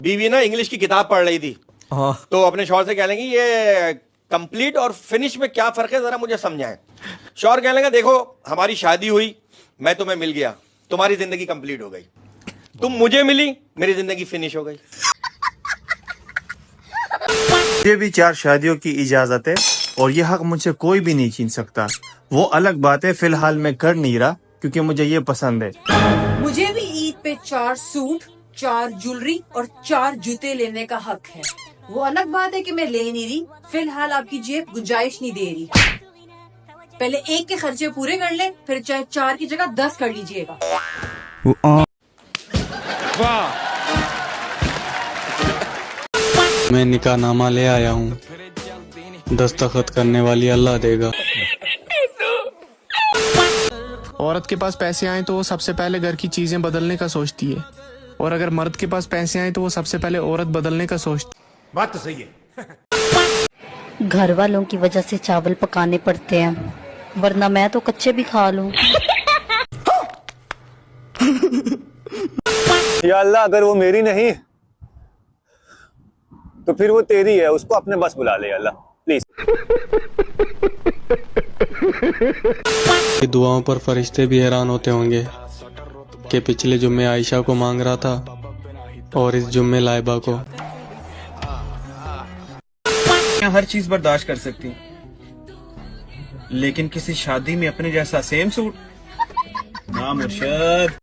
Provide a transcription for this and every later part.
बीवी ना इंग्लिश की किताब पढ़ रही थी, तो अपने शौहर से कह लेंगी ये कंप्लीट और फिनिश में क्या फर्क है जरा मुझे समझाएं। शौहर कह लेगा देखो हमारी शादी हुई, मैं तुम्हें मिल गया, तुम्हारी जिंदगी कंप्लीट हो गई, तुम मुझे मिली, मेरी जिंदगी फिनिश हो गई। मुझे भी 4 शादियों की इजाजत है और ये हक मुझे कोई भी नहीं छीन सकता। वो अलग बात है, फिलहाल मैं कर नहीं रहा क्योंकि मुझे ये पसंद है। मुझे भी ईद पे 4 सूट, 4 ज्वेलरी और 4 जूते लेने का हक है। वो अलग बात है कि मैं ले नहीं रही, फिलहाल आपकी जेब गुंजाइश नहीं दे रही। पहले एक के खर्चे पूरे कर ले, फिर चाहे 4 की जगह 10 कर लीजिएगा। मैं निकाहनामा ले आया हूँ, दस्तखत करने वाली अल्लाह देगा। औरत के पास पैसे आए तो वो सबसे पहले घर की चीजें बदलने का सोचती है, और अगर मर्द के पास पैसे आए तो वो सबसे पहले औरत बदलने का सोचती है। बात तो सही है। घर वालों की वजह से चावल पकाने पड़ते हैं, वरना मैं तो कच्चे भी खा लूं। या अल्लाह, अगर वो मेरी नहीं तो फिर वो तेरी है, उसको अपने बस बुला ले अल्लाह प्लीज। दुआओं पर फरिश्ते भी हैरान होते होंगे कि पिछले जुम्मे आयशा को मांग रहा था और इस जुम्मे लाइबा को। हर चीज बर्दाश्त कर सकती हूँ, लेकिन किसी शादी में अपने जैसा सेम सूट ना मुर्शद।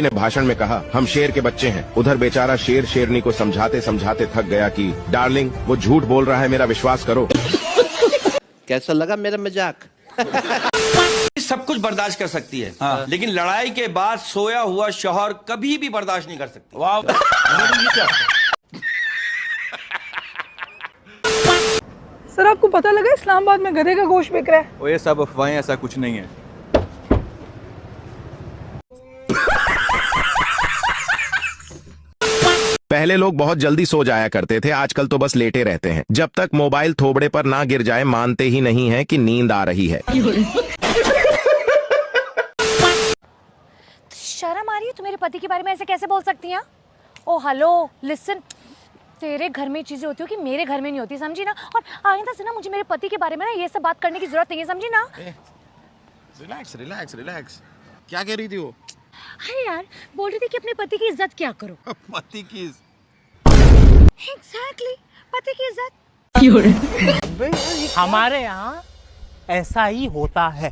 ने भाषण में कहा हम शेर के बच्चे हैं। उधर बेचारा शेर शेरनी को समझाते समझाते थक गया कि डार्लिंग वो झूठ बोल रहा है, मेरा विश्वास करो। कैसा लगा मेरा मजाक? सब कुछ बर्दाश्त कर सकती है, हाँ। लेकिन लड़ाई के बाद सोया हुआ शौहर कभी भी बर्दाश्त नहीं कर सकती। वाह। सर आपको पता लगा इस्लामाबाद में गधे का गोश्त बिक रहा है? वो ये सब अफवाहें, ऐसा कुछ नहीं है। पहले लोग बहुत जल्दी सो जाया करते थे, आजकल तो बस लेटे रहते हैं। जब तक मोबाइल थोबड़े पर ना गिर जाए मानते ही नहीं है कि नींद आ रही है। शर्म आ रही है? तू मेरे पति के बारे में ऐसे कैसे बोल सकती है? ओ हेलो लिसन, तेरे घर में चीजें होती हो कि मेरे घर में नहीं होती, समझी ना? और आइंदा से ना मुझे मेरे पति के बारे में ना ये सब बात करने की जरूरत नहीं है, समझी ना? Relax relax relax. क्या कह रही थी वो? अरे यार, बोल रही थी कि अपने पति की इज्जत क्या करो। पति की एग्जैक्टली, पति की इज्जत। हमारे यहाँ ऐसा ही होता है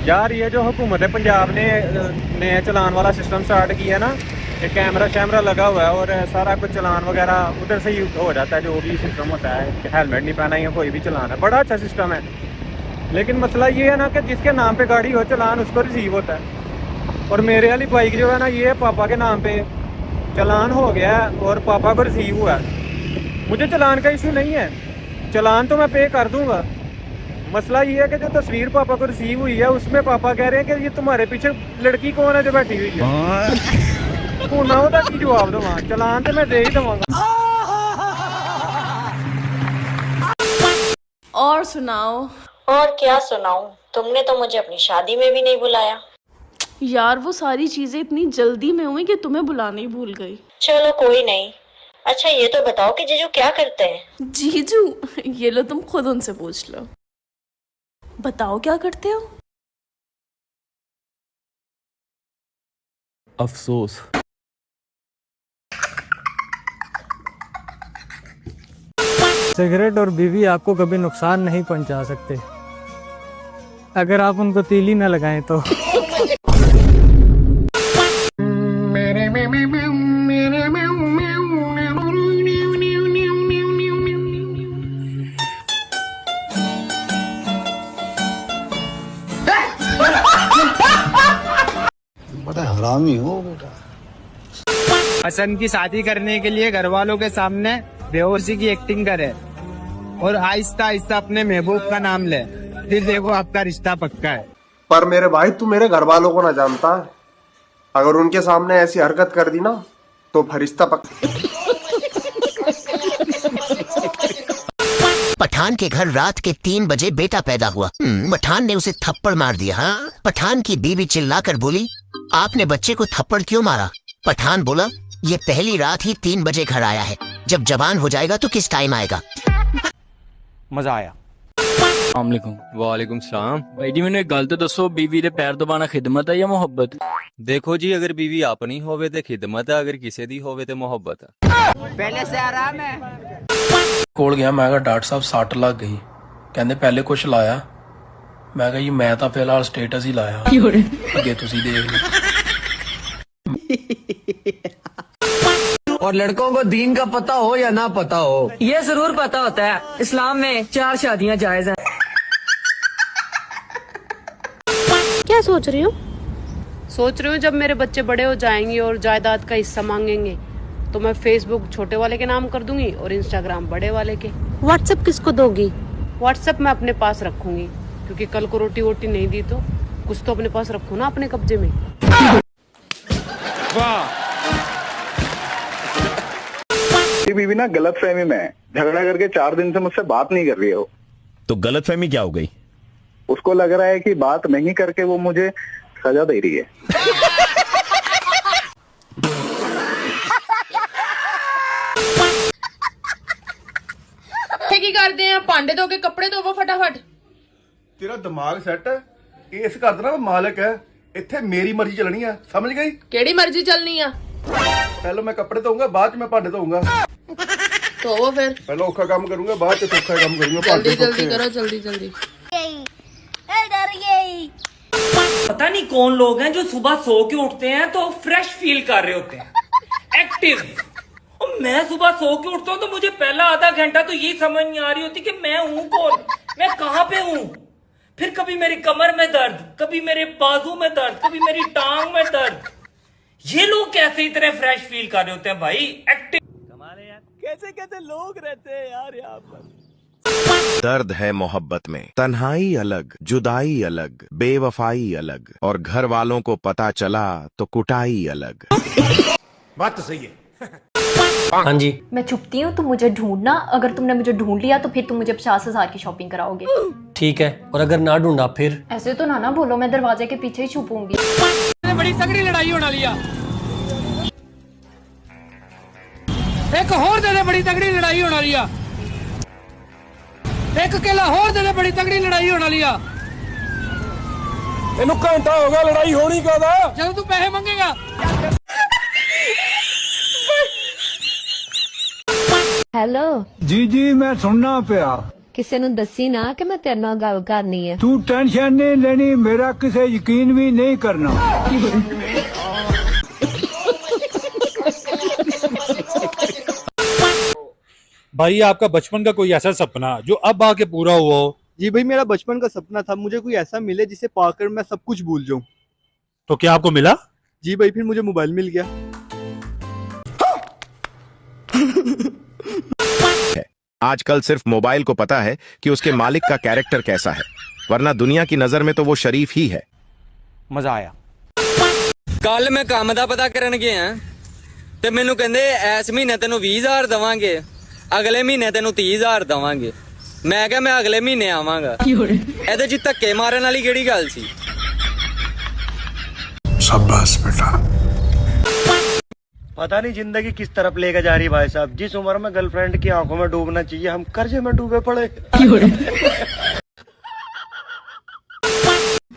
यार। ये जो हुकूमत है पंजाब ने नया चलान वाला सिस्टम स्टार्ट किया ना, ये कैमरा शैमरा लगा हुआ है और सारा कुछ चलान वगैरह उधर से ही हो जाता है। जो भी सिस्टम होता है, हेलमेट नहीं पहना या कोई भी चलान है, बड़ा अच्छा सिस्टम है। लेकिन मसला ये है ना कि जिसके नाम पे गाड़ी हो चलान उसको रिसीव होता है, और मेरे वाली बाइक जो है ना ये पापा के नाम पे चलान हो गया है और पापा को रिसीव हुआ है। मुझे चलान का इशू नहीं है, चलान तो मैं पे कर दूंगा। मसला ये है कि जो तस्वीर पापा को रिसीव हुई है उसमें पापा कह रहे हैं कि ये तुम्हारे पीछे लड़की कौन है जो बैठी हुई है। होना होता की जवाब दूंगा, चलान तो मैं दे ही दूंगा। और सुनाओ। और क्या सुनाऊं? तुमने तो मुझे अपनी शादी में भी नहीं बुलाया। यार वो सारी चीजें इतनी जल्दी में हुई कि तुम्हें बुलाने ही भूल गई। चलो कोई नहीं। अच्छा ये तो बताओ कि जीजू क्या करते हैं? जीजू? ये लो तुम खुद उनसे पूछ लो। बताओ क्या करते हो? अफसोस। सिगरेट और बीवी आपको कभी नुकसान नहीं पहुंचा सकते अगर आप उनको तीली न लगाएं तो। बड़ा हरामी हो बेटा। हसन की शादी करने के लिए घर वालों के सामने बेहोशी की एक्टिंग करे और आहिस्ता आहिस्ता अपने महबूब का नाम ले, फिर देखो आपका रिश्ता पक्का है। पर मेरे भाई तू मेरे घर वालों को ना जानता है, अगर उनके सामने ऐसी हरकत कर दी ना तो फरिश्ता पठान के घर रात के 3 बजे बेटा पैदा हुआ। पठान ने उसे थप्पड़ मार दिया। हाँ, पठान की बीवी चिल्लाकर बोली, आपने बच्चे को थप्पड़ क्यों मारा? पठान बोला, ये पहली रात ही 3 बजे घर आया है, जब जवान हो जाएगा तो किस टाइम आएगा। मजा आया। वालेकुम सलाम। भाई जी मैंने एक गल तो दसो, बीवी दे पैर दबाना खिदमत है या मोहब्बत? देखो जी, अगर बीवी अपनी होवे ते खिदमत है, अगर किसी दी होवे ते मोहब्बत है। पहले से आराम है। ਕੋਲ ਗਿਆ ਮੈਂ ਕਿਹਾ ਡਾਕਟਰ ਸਾਹਿਬ ਸੱਟ ਲੱਗ ਗਈ ਕਹਿੰਦੇ ਪਹਿਲੇ ਕੁਛ ਲਾਇਆ ਮੈਂ ਕਿਹਾ ਜੀ ਮੈਂ ਤਾਂ ਫਿਲਹਾਲ ਸਟੇਟਸ ਹੀ ਲਾਇਆ ਅੱਗੇ ਤੁਸੀਂ ਦੇਖ ਲਓ और लड़कों को दीन का पता हो या ना पता हो, ये जरूर पता होता है इस्लाम में 4 शादियां जायज हैं। क्या सोच रही हो? सोच रही हूँ जब मेरे बच्चे बड़े हो जाएंगे और जायदाद का हिस्सा मांगेंगे तो मैं फेसबुक छोटे वाले के नाम कर दूंगी और इंस्टाग्राम बड़े वाले के। व्हाट्सएप किसको दोगी? व्हाट्सएप मैं अपने पास रखूंगी, क्योंकि कल को रोटी वोटी नहीं दी तो कुछ तो अपने पास रखो ना अपने कब्जे में। बीवी ना गलत फहमी में झगड़ा करके 4 दिन से मुझसे बात नहीं कर रही है। वो तो गलत फहमी क्या हो गई? उसको लग रहा है कि बात नहीं करके वो मुझे सजा दे रही है। ਕੀ ਕਰਦੇ ਆ? ਭਾਂਡੇ ਧੋ ਕੇ ਕੱਪੜੇ ਧੋਵੋ ਫਟਾਫਟ। तेरा दिमाग सेट है? इस घर दा ना मालिक है, इत्थे मेरी मर्जी चलनी है, समझ गई? ਕਿਹੜੀ ਮਰਜ਼ੀ ਚੱਲਣੀ ਆ? पहले मैं कपड़े धोऊंगा, बाद च मैं भांडे धोऊंगा। ਧੋਵੋ ਫਿਰ। पहले औखा काम करूंगा, बाद च सौखा काम करूंगा। जल्दी जल्दी करो, जल्दी जल्दी। पता नहीं कौन लोग हैं जो सुबह सो के उठते हैं तो फ्रेश फील कर रहे होते हैं, एक्टिव। और मैं सुबह सो के उठता हूँ तो मुझे पहला आधा घंटा तो ये समझ नहीं आ रही होती कि मैं हूँ कौन, मैं कहाँ पे हूँ। फिर कभी मेरी कमर में दर्द, कभी मेरे बाजू में दर्द, कभी मेरी टांग में दर्द। ये लोग कैसे इतने फ्रेश फील कर रहे होते हैं भाई, एक्टिव। कमाल है यार, कैसे कैसे लोग रहते हैं यार यहाँ पर। दर्द है मोहब्बत में, तन्हाई अलग, जुदाई अलग, बेवफाई अलग, और घर वालों को पता चला तो कुटाई अलग। बात तो सही है। हाँ जी। मैं छुपती हूँ, तुम मुझे ढूंढना। अगर तुमने मुझे ढूंढ लिया तो फिर तुम मुझे 50,000 की शॉपिंग कराओगे। ठीक है, और अगर ना ढूंढा फिर? ऐसे तो ना बोलो, मैं दरवाजे के पीछे ही छुपूंगी। बड़ी तगड़ी लड़ाई होने वाली है। एक होर दे दे, बड़ी तगड़ी लड़ाई होने वाली है। एक अकेला होर दे दे, बड़ी तगड़ी लड़ाई होने वाली है। इन्हों घंटा होगा लड़ाई होनी कदा? जब तू पैसे मांगेगा। हेलो जी जी मैं सुनना पिया। ਕਿਸੇ ਨੂੰ ਦੱਸੀ ਨਾ ਕਿ ਮੈਂ ਤੇਰੇ ਨਾਲ ਗੱਲ ਕਰਨੀ ਹੈ। तू टेंशन नहीं लेनी, मेरा किसे यकीन भी नहीं करना। भाई आपका बचपन का कोई ऐसा सपना जो अब आके पूरा हुआ हो? जी भाई, मेरा बचपन का सपना था मुझे कोई ऐसा मिले जिसे पाकर मैं सब कुछ भूल जाऊं। तो क्या आपको मिला? जी भाई, फिर मुझे मोबाइल मिल गया। आजकल सिर्फ मोबाइल को पता है कि उसके मालिक का कैरेक्टर कैसा है, वरना दुनिया की नजर में तो वो शरीफ ही है। मजा आया। कल मैं काम दा पता करन गया ते मैनू कहंदे इस महीने तेनू 20,000 दवांगे, अगले महीने तेनू 30,000 दवांगे। मैं क्या मैं अगले महीने आवांगा। एदे च धक्के मारन वाली केड़ी गल सी? शाबाश बेटा। पता नहीं जिंदगी किस तरफ लेकर जा रही है भाई साहब। जिस उम्र में गर्लफ्रेंड की आंखों में डूबना चाहिए, हम कर्जे में डूबे पड़े।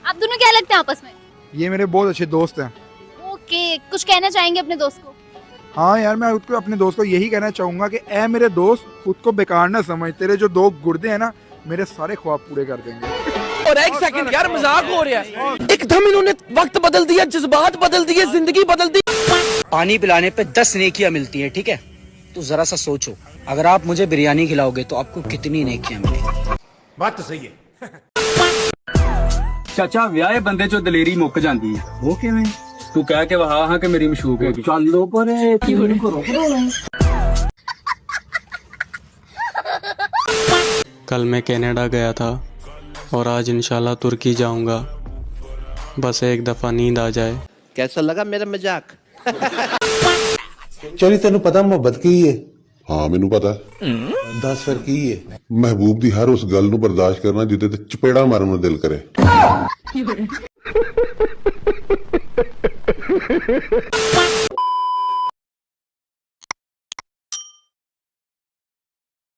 आप दोनों क्या लगते हैं आपस में? ये मेरे बहुत अच्छे दोस्त हैं। ओके, कुछ कहना चाहेंगे अपने दोस्त को? हाँ यार, मैं उसको अपने दोस्त को यही कहना चाहूंगा कि ए मेरे दोस्त, खुद को बेकार ना समझ। तेरे जो 2 गुर्दे हैं ना, मेरे सारे ख्वाब पूरे कर देंगे। और एक सेकंड यार, मजाक हो रहा है। एकदम इन्होंने वक्त बदल दिया, जज्बात बदल दिए, जिंदगी बदल दी। पानी पिलाने पे 10 नेकियां मिलती हैं, ठीक है? तो जरा सा सोचो, अगर आप मुझे बिरयानी खिलाओगे तो आपको कितनी नेकियां मिलेंगी? बात तो सही है। चाचा व्याहे बंदे चो दलेरी मुक जाती है, वो किवें? तू कह के वहा हां कि मेरी मशूक है। चलो पर कल मैं कनाडा गया था और आज इंशाल्लाह तुर्की जाऊंगा। बस एक दफा नींद आ जाए। कैसा लगा मेरा मजाक? चली तेन पता मोहब्बत की है? हाँ मैनू पता। दस फिर की है? महबूब दी हर उस गल नू बर्दाश्त करना जिदे ते चपेड़ा मारन नू दिल करे।